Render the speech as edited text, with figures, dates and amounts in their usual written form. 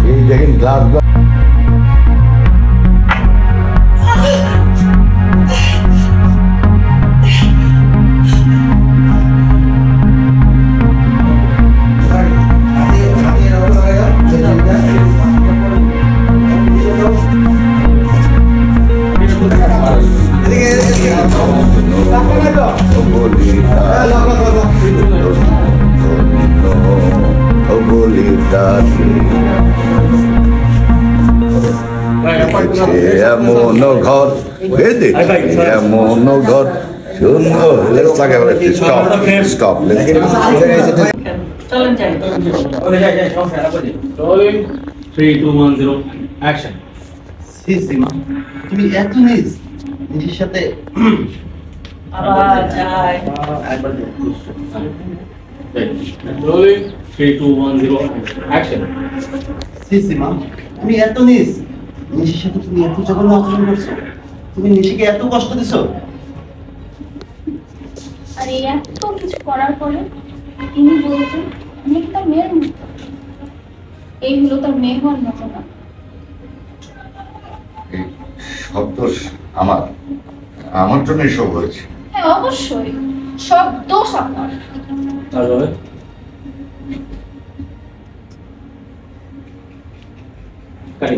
এই দেখেন গ্লাস এমন ঘর বেঁধে এমন ঘর সুন্দর স্টপ চলেন যাই Rolling 3, 2, 1, 0 action সীমা তুমি এত নিজ নিজের সাথে আবার যাই Rolling 3, 2, 1, 0 action সীমা তুমি এত নিজ নিজের সাথে তুমি এত জঘন্য আচরণ করছো তুমি নিজেকে এত কষ্ট দিছো আরে এত কিছু করার পরে তিনি বলছেন আমি একটা মেয়ের মতো এই হলো তার মেয়ে হওয়ার মতো না সব দোষ আমার জন্য এসব হয়েছে হ্যাঁ অবশ্যই সব দোষ আপনার তারপরে কাটি